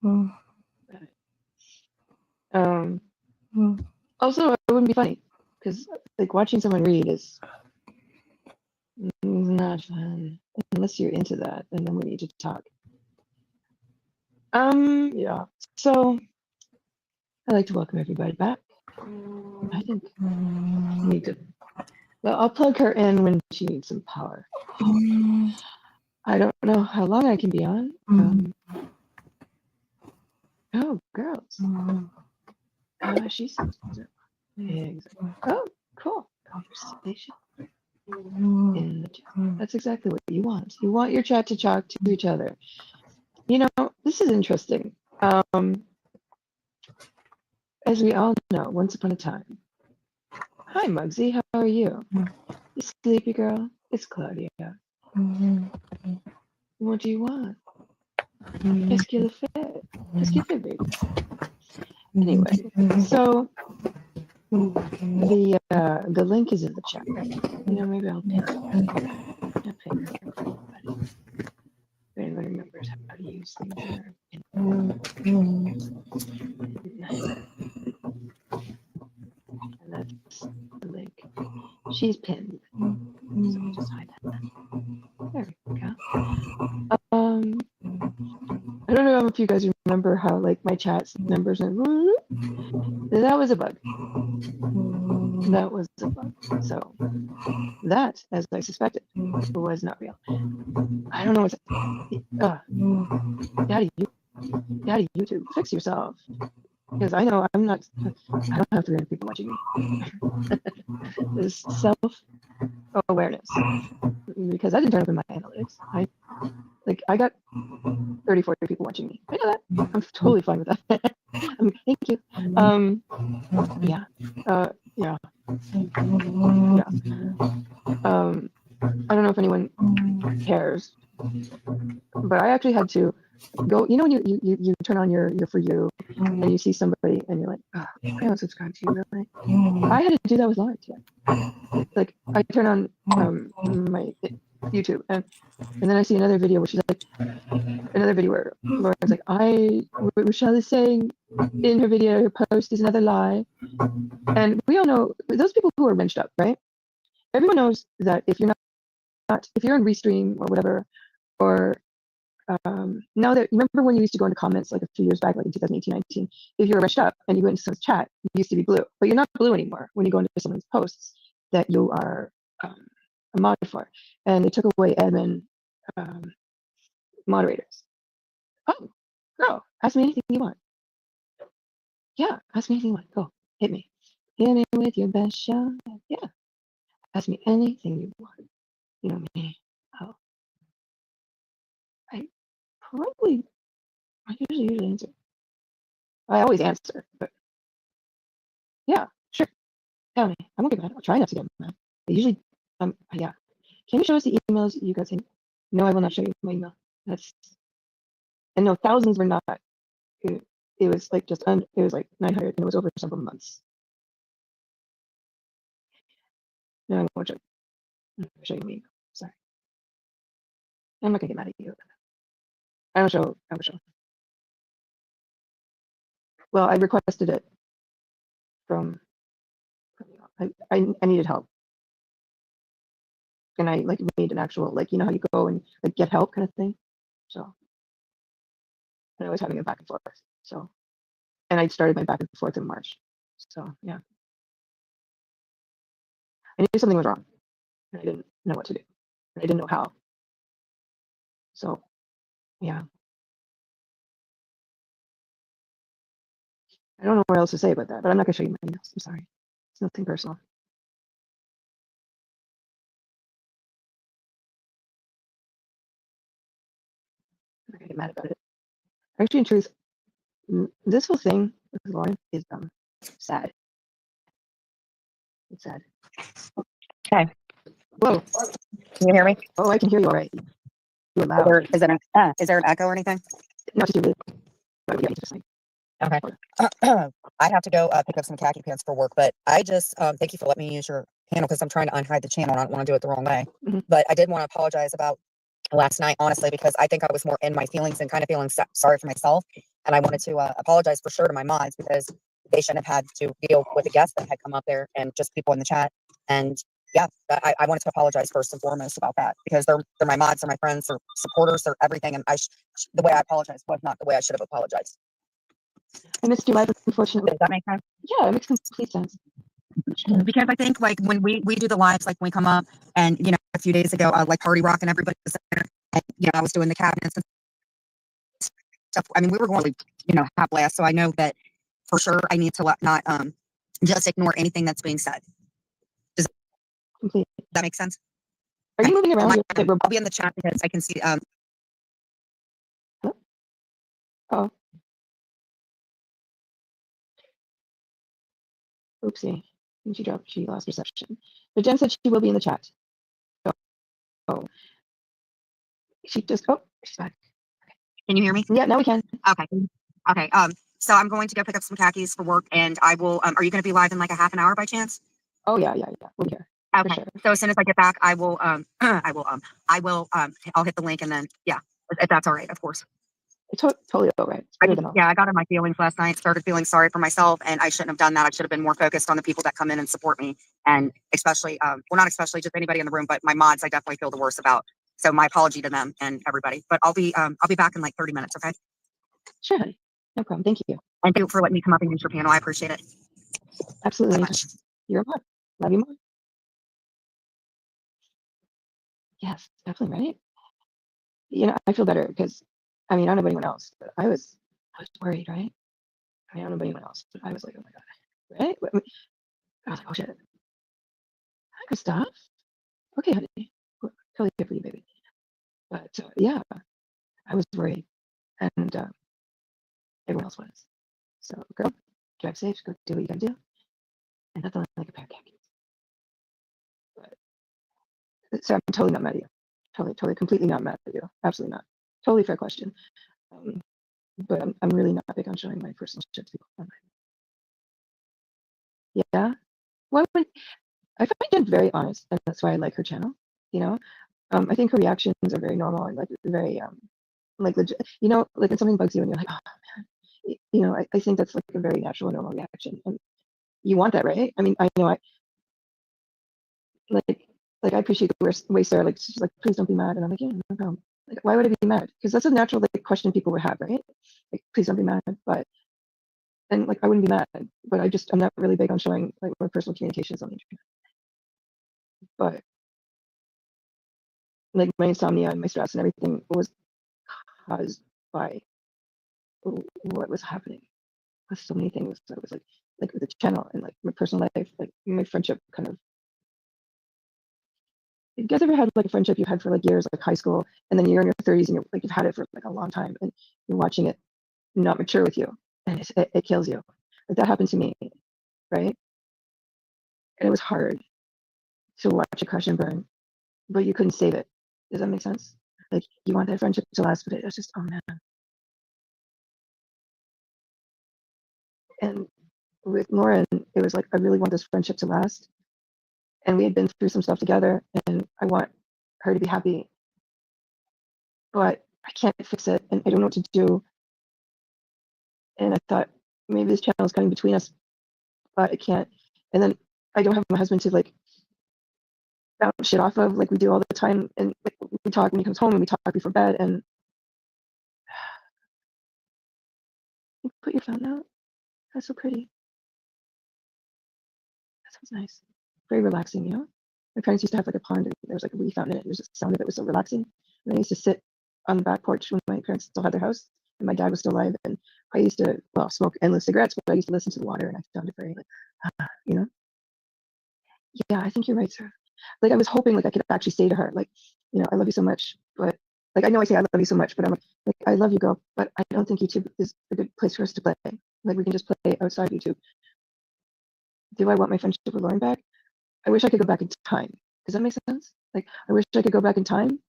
mm, Um, mm, also, it wouldn't be funny because like watching someone read is not fun unless you're into that, and then we need to talk. Yeah. So I'd like to welcome everybody back. I think we need to. Well, I'll plug her in when she needs some power. mm, I don't know how long I can be on. mm, Oh, girls. mm, She's oh, cool. Conversation mm, in the chat. mm. That's exactly what you want. You want your chat to talk to each other. You know, this is interesting. As we all know, once upon a time. Hi, Muggsy. How are you? You sleepy girl? It's Claudia. What do you want? Qu'est-ce qu'il fait? Qu'est-ce qu'il fait, baby? Anyway, so the link is in the chat. You know, maybe I'll pin it. I'll pin it for everybody. If anyone remembers how to use things there. And that's the link. She's pinned. So we'll just hide that. There we go. I don't know if you guys remember how like my chat numbers and that was a bug. That was a bug. So that, as I suspected, was not real. I don't know what's Daddy YouTube, fix yourself. Because I know I'm not I don't have 300 people watching me. There's self-awareness. Because I didn't turn up in my analytics. I got 30, 40 people watching me. I know that. I'm totally fine with that. Thank you. Yeah. Yeah. I don't know if anyone cares, but I actually had to go. You know when you turn on your For You and you see somebody and you're like, oh, I don't subscribe to you really. I had to do that with Lauren today. Like I turn on my YouTube and then I see another video where she's like, another video where Lauren's like, Rochelle is saying in her video, her post is another lie. And we all know those people who are wrenched up, right? Everyone knows that if you're in Restream or whatever, or now that remember when you used to go into comments like a few years back, like in 2018, 19, if you were wrenched up and you went into someone's chat, you used to be blue, but you're not blue anymore when you go into someone's posts that you are a mod for. And they took away admin moderators. Oh, girl, ask me anything you want. Yeah, ask me anything you want. Go, hit me. Hit me with your best shot. Yeah, ask me anything you want. You know me. Oh, I probably, I usually answer. I always answer, but yeah, sure. Tell me. I won't get mad. I'll try not to get mad. I usually, yeah. Can you show us the emails you guys sent? No, I will not show you my email. That's, and no, thousands were not. It was like it was like 900 and it was over several months. No, I won't show you me. Sorry. I'm not gonna get mad at you. I don't show. Well, I requested it from, I needed help. And I like made an actual, like, you know how you go and like get help kind of thing. So, and I was having a back and forth. So, and I started my back and forth in March. So, yeah, I knew something was wrong and I didn't know what to do. And I didn't know how. So, yeah, I don't know what else to say about that, but I'm not gonna show you my emails. I'm sorry. It's nothing personal. I'm not gonna get mad about it. Actually, in truth, this whole thing with Lauren is sad. It's sad. Okay. Whoa. Can you hear me? Oh, I can hear you all right. You're loud. Is there an echo or anything? Not just really. But yeah, interesting. Okay. I have to go pick up some khaki pants for work, but I just thank you for letting me use your panel because I'm trying to unhide the channel and I don't want to do it the wrong way. But I did want to apologize about last night, honestly, because I think I was more in my feelings and kind of feeling sorry for myself And I wanted to apologize for sure to my mods because they shouldn't have had to deal with the guests that had come up there and just people in the chat. And yeah, I wanted to apologize first and foremost about that because they're my mods, they're my friends, they're supporters, they're everything. And the way I apologized was not the way I should have apologized. I missed your live, unfortunately. Does that make sense? Yeah, it makes complete sense. Because I think like when we do the lives, like when we come up and, a few days ago, like Party Rock and everybody was there and, I was doing the cabinets and stuff. I mean, we were going to, have blast. So I know that for sure I need to not just ignore anything that's being said. Does that make sense? Are you moving around? I'll be in the chat because I can see. Oh. Oopsie. She lost reception. But Jen said she will be in the chat. Oh. She's back. Can you hear me? Yeah, now we can. Okay. Okay. So I'm going to go pick up some khakis for work and I will, are you going to be live in like a half an hour by chance? Oh yeah. We'll be here. Okay. Sure. So as soon as I get back, I will, I'll hit the link and then, yeah, if that's all right, of course. It's totally all right. I got in my feelings last night, started feeling sorry for myself, and I shouldn't have done that. I should have been more focused on the people that come in and support me, and especially, well, not especially just anybody in the room, but my mods, I definitely feel the worst about. So my apology to them and everybody. But I'll be back in like 30 minutes, okay? Sure, honey. No problem. Thank you. Thank you for letting me come up and use your panel. I appreciate it. Absolutely. You're a mod. Love you more. Yes, definitely, right? I feel better because, I mean, I don't know about anyone else, but I was worried, right? I mean, I don't know about anyone else, but I was like, oh my God, right? I was like, oh shit. Hi, Gustav. Okay, honey. Totally here for you, baby. But yeah, I was worried, and everyone else was. So, girl, drive safe, go do what you gotta do, and nothing like a pair of khakis. But so I'm totally not mad at you. Totally, completely not mad at you. Absolutely not. Totally fair question. But I'm really not big on showing my personal shit to people online. Yeah. Well, I find Jen very honest, and that's why I like her channel. I think her reactions are very normal and like very like legit. Like when something bugs you and you're like, oh man, I think that's like a very natural, normal reaction, and you want that, right? I mean, I know I like I appreciate the way Sarah like she's like, please don't be mad, and I'm like, yeah, no problem. Like, why would I be mad? Because that's a natural like question people would have, right? Like, please don't be mad, but. And like I wouldn't be mad, but I'm not really big on showing like my personal communications on the internet. But like my insomnia and my stress and everything was caused by what was happening with so many things. So it was like with the channel and like my personal life, like my friendship kind of. You guys ever had like a friendship you had for like years, like high school, and then you're in your 30s and you're like you've had it for like a long time, and you're watching it not mature with you, and it kills you. Like that happened to me, right? And it was hard to watch it crash and burn, but you couldn't save it. Does that make sense? Like you want that friendship to last, but it was just, oh man. And with Lauren, it was like, I really want this friendship to last. And we had been through some stuff together, and I want her to be happy, but I can't fix it, and I don't know what to do. And I thought maybe this channel is coming between us, but I can't. And then I don't have my husband to like bounce shit off of like we do all the time. And like, we talk when he comes home, and we talk before bed. And you put your phone out. That's so pretty. That sounds nice. Very relaxing. My parents used to have like a pond, and there was like a wee fountain in it. It was just the sound of it was so relaxing. And I used to sit on the back porch when my parents still had their house and my dad was still alive. And I used to, well, smoke endless cigarettes, but I used to listen to the water, and I found it very like, Yeah, I think you're right, sir. Like I was hoping like I could actually say to her, like, I love you so much, but like I know I say I love you so much, but I'm like I love you, girl, but I don't think YouTube is a good place for us to play. Like we can just play outside YouTube. Do I want my friendship with Lauren back? I wish I could go back in time. Does that make sense? Like I wish I could go back in time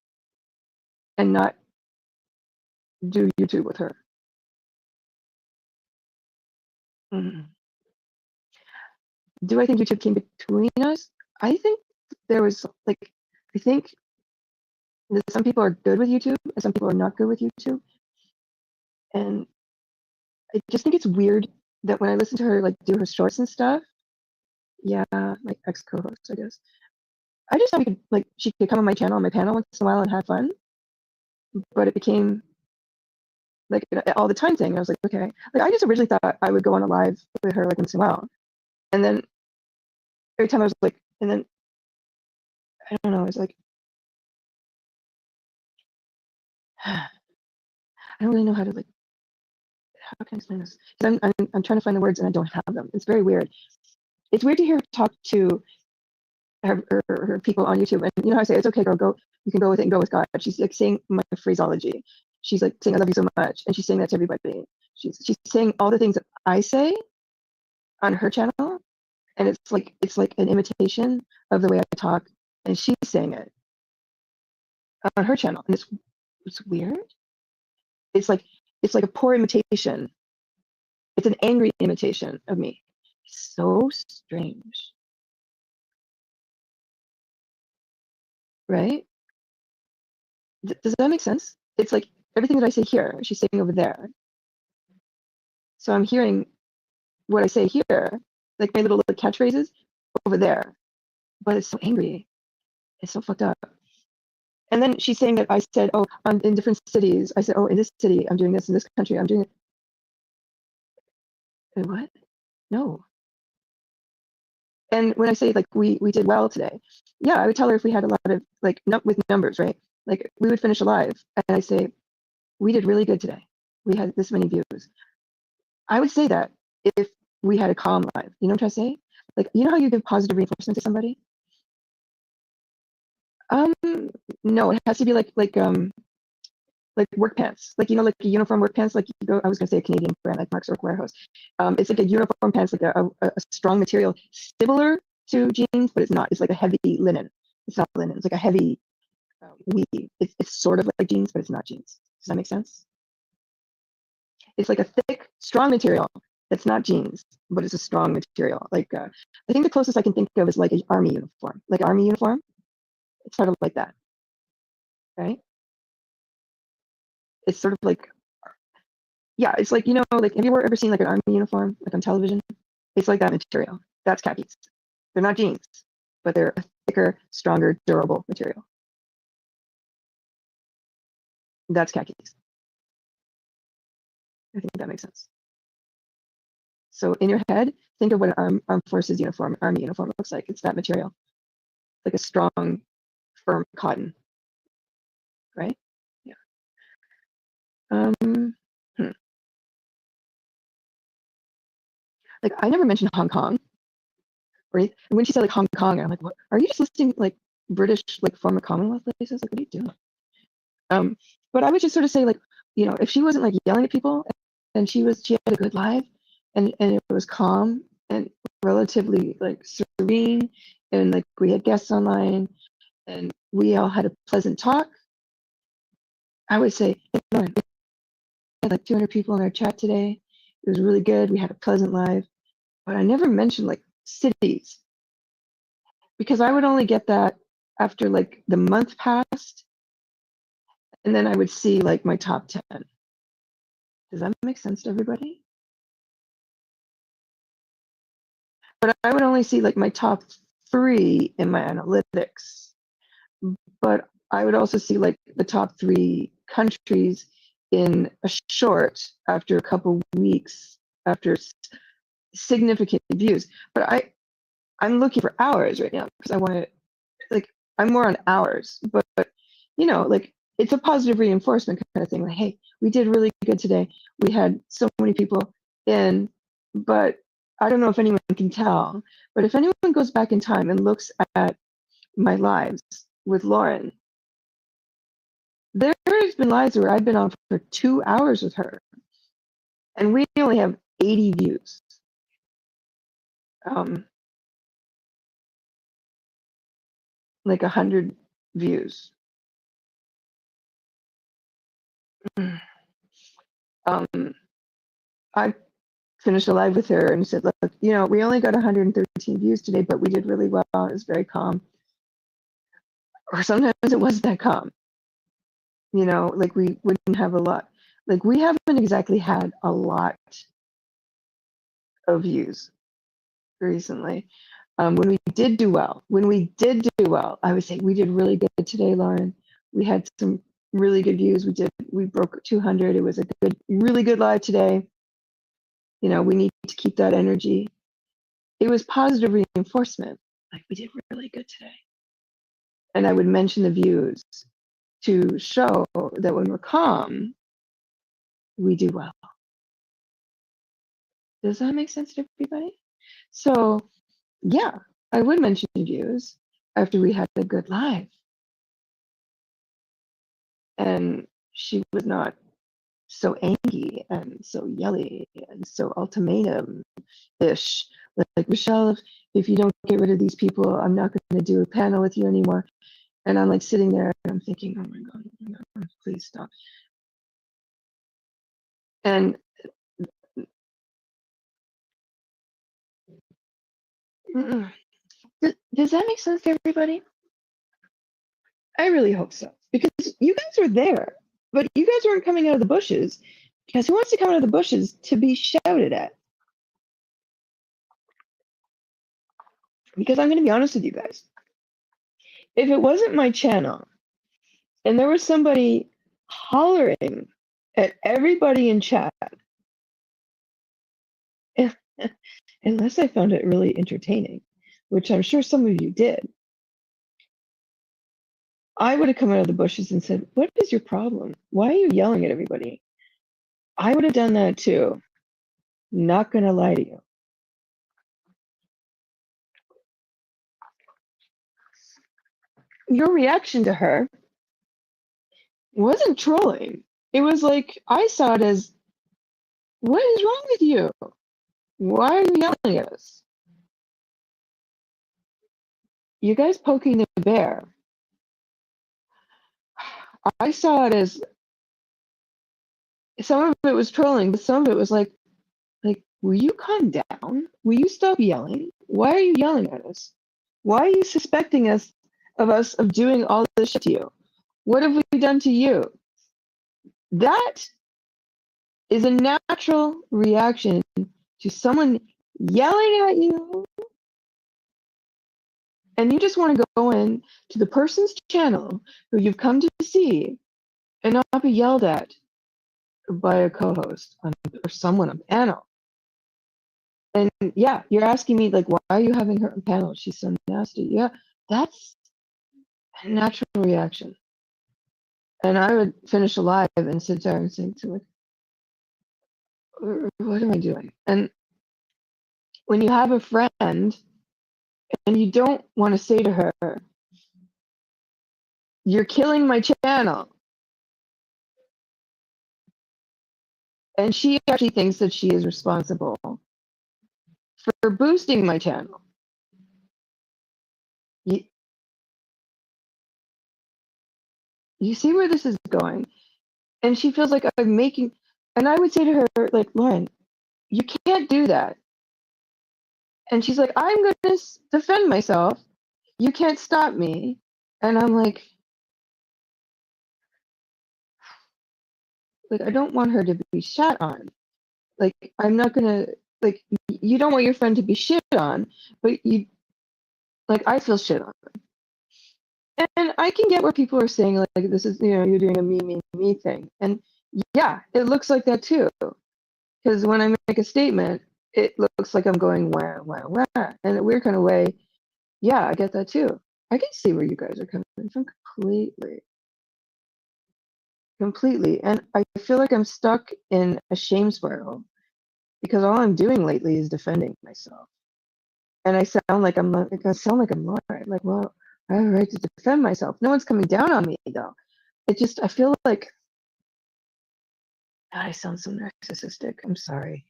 and not do YouTube with her. Mm. Do I think YouTube came between us? I think there was like, I think that some people are good with YouTube and some people are not good with YouTube. And I just think it's weird that when I listen to her like do her shorts and stuff, yeah, my ex co-host, I guess. I just thought we could like she could come on my channel on my panel once in a while and have fun, but it became like an all the time thing. And I was like, okay, like I just originally thought I would go on a live with her like once in a while, and then every time I was like, and then I don't know, it's like I don't really know how to like how can I explain this? 'Cause I'm trying to find the words and I don't have them. It's very weird. It's weird to hear her talk to her people on YouTube, and you know how I say it's okay, girl, go. You can go with it and go with God. She's like saying my phraseology. She's like saying I love you so much, and she's saying that to everybody. She's saying all the things that I say on her channel, and it's like an imitation of the way I talk, and she's saying it on her channel, and it's weird. It's like it's like a poor imitation. It's an angry imitation of me. It's so strange, right? Does that make sense? It's like everything that I say here, she's saying over there. So I'm hearing what I say here, like my little like, catchphrases over there, but it's so angry. It's so fucked up. And then she's saying that I said, oh, I'm in different cities. I said, oh, in this city, I'm doing this. In this country, I'm doing it. Wait, what? No. And when I say like we did well today, yeah, I would tell her if we had a lot of like with numbers, right? Like we would finish a live, and I say we did really good today. We had this many views. I would say that if we had a calm live. You know what I'm trying to say? Like you know how you give positive reinforcement to somebody? Um, no, it has to be like work pants, like you know, like a uniform work pants. Like you go, I was gonna say a Canadian brand like Mark's Work Warehouse. It's like a uniform pants, like a strong material, similar to jeans, but it's not. It's like a heavy linen. It's not linen. It's like a heavy weave. It's sort of like jeans, but it's not jeans. Does that make sense? It's like a thick, strong material. It's not jeans, but it's a strong material. Like I think the closest I can think of is like an army uniform, like army uniform. It's sort of like that, right? It's sort of like yeah, it's like you know, like have you ever seen like an army uniform like on television? It's like that material. That's khakis. They're not jeans, but they're a thicker, stronger, durable material. That's khakis. I think that makes sense. So in your head, think of what an armed forces uniform, army uniform looks like. It's that material, like a strong, firm cotton, right? Yeah. Um, hmm. Like I never mentioned Hong Kong, right? And when she said like Hong Kong, I'm like, what? Are you just listing like British like former Commonwealth places? Like, what are you doing? Um, but I would just sort of say like, you know, if she wasn't like yelling at people, and she had a good live, and it was calm and relatively like serene, and like we had guests online, and we all had a pleasant talk. I would say, you know, we had like 200 people in our chat today. It was really good. We had a pleasant live, but I never mentioned like cities because I would only get that after like the month passed, and then I would see like my top 10. Does that make sense to everybody? But I would only see like my top 3 in my analytics. But I would also see like the top 3 countries in a short after a couple weeks after significant views. But I'm looking for hours right now because I want to like I'm more on hours. But you know like it's a positive reinforcement kind of thing. Like hey, we did really good today. We had so many people in, but I don't know if anyone can tell. But if anyone goes back in time and looks at my lives with Lauren, there's been lives where I've been on for 2 hours with her, and we only have 80 views. Like 100 views. I finished a live with her and said, look, you know, we only got 113 views today, but we did really well. It was very calm. Or sometimes it wasn't that calm. You know, like we wouldn't have a lot. Like, we haven't exactly had a lot of views recently. When we did do well, I would say we did really good today, Lauren. We had some really good views. We broke 200. It was a really good live today. You know, we need to keep that energy. It was positive reinforcement. Like, we did really good today. And I would mention the views to show that when we're calm, we do well. Does that make sense to everybody? So, yeah, I would mention views after we had a good live. And she was not so angry and so yelly and so ultimatum-ish. Like, Rochelle, if you don't get rid of these people, I'm not going to do a panel with you anymore. And I'm like sitting there and I'm thinking, oh my God, please stop. And does that make sense to everybody? I really hope so. Because you guys were there, but you guys weren't coming out of the bushes. Because who wants to come out of the bushes to be shouted at? Because I'm going to be honest with you guys. If it wasn't my channel and there was somebody hollering at everybody in chat, unless I found it really entertaining, which I'm sure some of you did, I would have come out of the bushes and said, what is your problem? Why are you yelling at everybody? I would have done that too. Not going to lie to you. Your reaction to her wasn't trolling. It was like, I saw it as, what is wrong with you? Why are you yelling at us? You guys poking the bear. I saw it as, some of it was trolling, but some of it was like, will you calm down? Will you stop yelling? Why are you yelling at us? Why are you suspecting us of doing all this shit to you? What have we done to you? That is a natural reaction to someone yelling at you, and you just want to go in to the person's channel who you've come to see and not be yelled at by a co-host or someone on panel. And yeah, you're asking me, like, why are you having her on panel? She's so nasty. Yeah, that's a natural reaction. And I would finish a live and sit there and think, like, what am I doing? And when you have a friend and you don't want to say to her, you're killing my channel. And she actually thinks that she is responsible for boosting my channel. You see where this is going? And she feels like I'm making, and I would say to her, like, Lauren, you can't do that. And she's like, I'm going to defend myself. You can't stop me. And I'm like, I don't want her to be shat on. Like, I'm not going to, like, you don't want your friend to be shit on, but you, like, I feel shit on. And I can get where people are saying, like, this is, you know, you're doing a me thing. And yeah, it looks like that too. Because when I make a statement, it looks like I'm going where. In a weird kind of way, yeah, I get that too. I can see where you guys are coming from completely. And I feel like I'm stuck in a shame spiral because all I'm doing lately is defending myself. And I sound like I'm Lauren. Like, well, I have a right to defend myself. No one's coming down on me though. I feel like I sound so narcissistic. I'm sorry.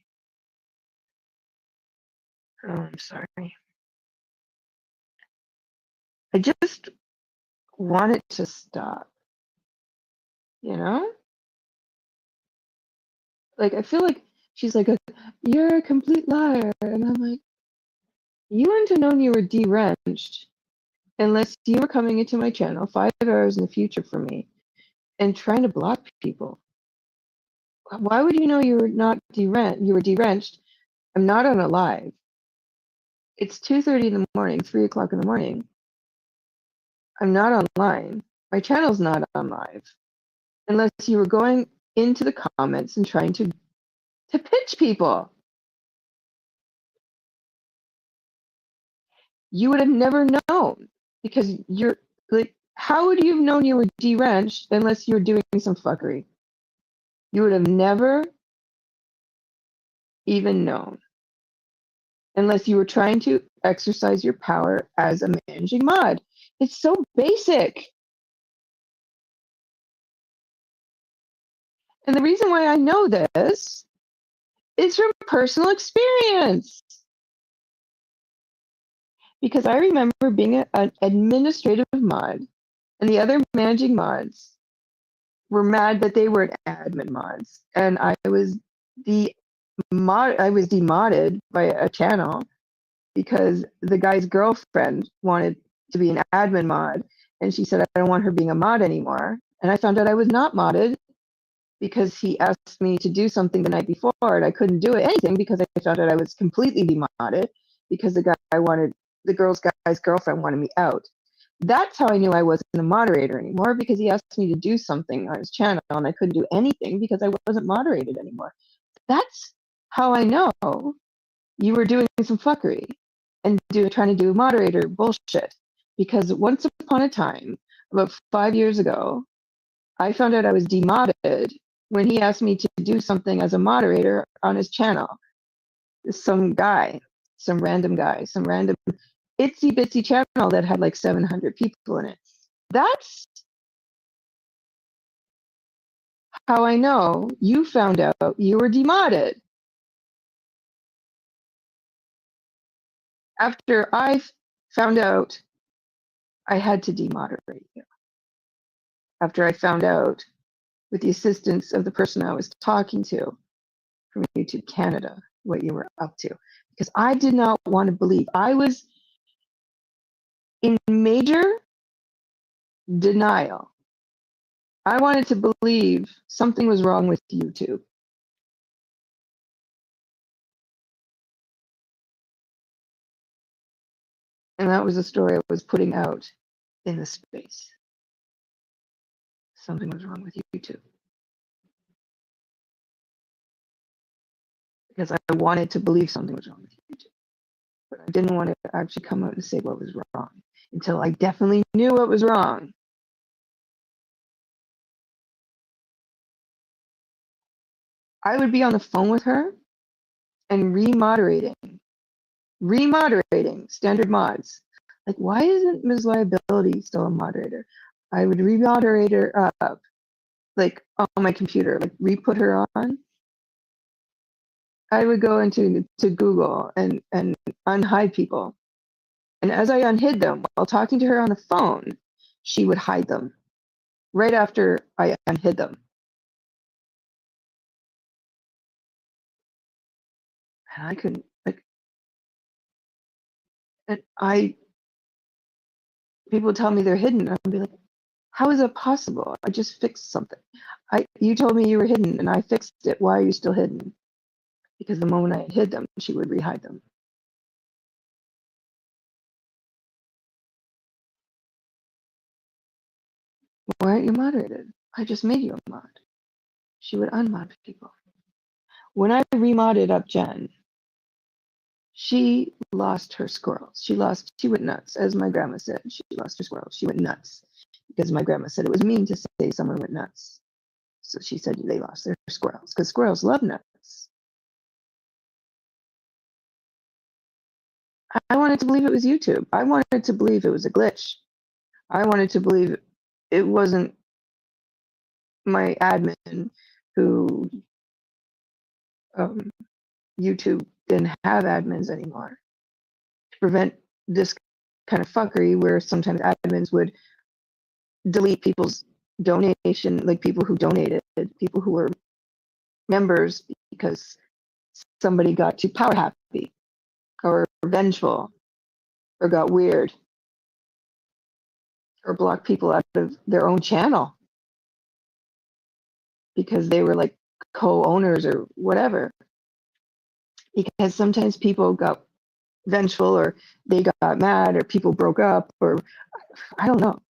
Oh, I'm sorry. I just want it to stop. You know? Like, I feel like she's like, you're a complete liar. And I'm like, you wouldn't have known you were deranged unless you were coming into my channel 5 hours in the future for me and trying to block people. Why would you know you were not derenged? You were derenged. I'm not on a live. It's 2:30 in the morning, 3 o'clock in the morning. I'm not online. My channel's not on live. Unless you were going into the comments and trying to pitch people. You would have never known because you're like, how would you have known you were deranged unless you were doing some fuckery? You would have never even known unless you were trying to exercise your power as a managing mod. It's so basic. And the reason why I know this is from personal experience. Because I remember being an administrative mod, and the other managing mods were mad that they weren't admin mods, and I was demodded by a channel because the guy's girlfriend wanted to be an admin mod, and she said I don't want her being a mod anymore. And I found out I was not modded because he asked me to do something the night before, and I couldn't do anything because I found out I was completely demodded because the guy's girlfriend wanted me out. That's how I knew I wasn't a moderator anymore, because he asked me to do something on his channel and I couldn't do anything because I wasn't moderated anymore. That's how I know you were doing some fuckery and trying to do moderator bullshit. Because once upon a time, about 5 years ago, I found out I was demodded when he asked me to do something as a moderator on his channel. Some random guy, some random itsy bitsy channel that had like 700 people in it. That's how I know you found out you were demodded. After I found out I had to demoderate you. After I found out, with the assistance of the person I was talking to from YouTube Canada, what you were up to. Because I did not want to believe. I was in major denial. I wanted to believe something was wrong with YouTube. And that was the story I was putting out in the space. Something was wrong with YouTube. Because I wanted to believe something was wrong with YouTube. But I didn't want to actually come out and say what was wrong until I definitely knew what was wrong. I would be on the phone with her and remoderating standard mods. Like, why isn't Ms. Liability still a moderator? I would remoderate her up, like on my computer, like re-put her on. I would go into Google and unhide people. And as I unhid them while talking to her on the phone, she would hide them right after I unhid them. And I couldn't, like, and people tell me they're hidden. I'd be like, how is that possible? I just fixed something. You told me you were hidden and I fixed it. Why are you still hidden? Because the moment I hid them, she would rehide them. Why aren't you moderated? I just made you a mod. She would unmod people. When I remodded up Jen, she lost her squirrels. She went nuts. As my grandma said, she lost her squirrels. She went nuts because my grandma said it was mean to say someone went nuts. So she said they lost their squirrels because squirrels love nuts. I wanted to believe it was YouTube. I wanted to believe it was a glitch. I wanted to believe it wasn't my admin who YouTube didn't have admins anymore to prevent this kind of fuckery where sometimes admins would delete people's donation, like people who donated, people who were members because somebody got too power happy or vengeful or got weird or blocked people out of their own channel because they were like co-owners or whatever, because sometimes people got vengeful or they got mad or people broke up or I don't know.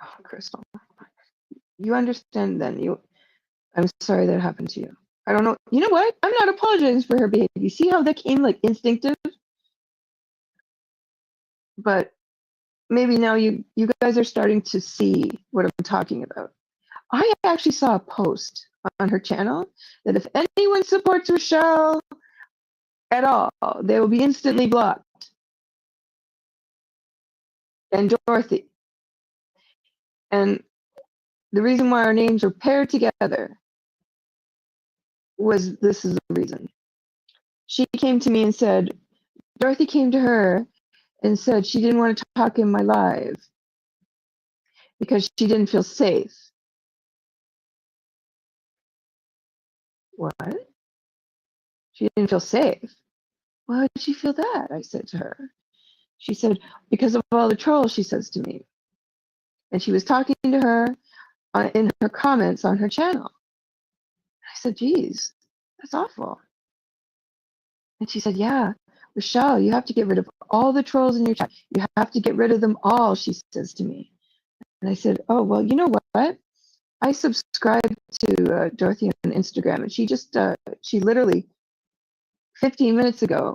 Oh, Crystal, you understand then. I'm sorry that happened to you. I don't know. You know what? I'm not apologizing for her behavior. You see how that came like instinctive? But maybe now you guys are starting to see what I'm talking about. I actually saw a post on her channel that if anyone supports Rochelle at all, they will be instantly blocked. And Dorothy. And the reason why our names were paired together was this is the reason. She came to me and said, Dorothy came to her and said she didn't want to talk in my live because she didn't feel safe. What? She didn't feel safe. Why did she feel that? I said to her. She said, because of all the trolls, she says to me. And she was talking to her in her comments on her channel. I said, geez, that's awful. And she said, yeah, Rochelle, you have to get rid of all the trolls in your chat. You have to get rid of them all, she says to me. And I said, oh, well, you know what? I subscribe to Dorothy on Instagram, and she literally 15 minutes ago